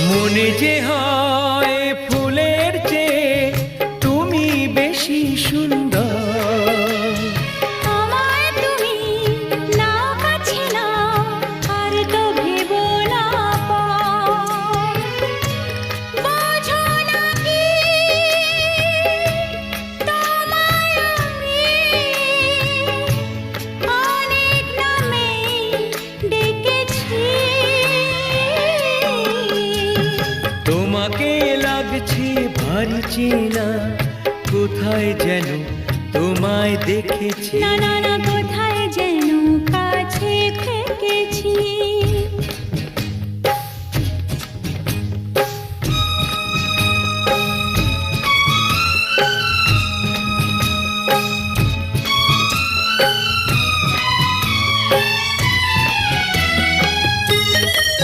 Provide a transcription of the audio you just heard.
মনে যে হয় ফুলের চেয়ে তুমি বেশি সুন্দর। আমায় তুমি নাও কাছে নাও, আর তো ভেবো না পর। বোঝো না কি তোমায় আমি অনেক নামেই ডেকেছি। তোমাকে লাগছে ভারী চেনা, কোথায় যেন তোমায় দেখেছি। না না না, কোথায় যেন কাছে থেকেছি।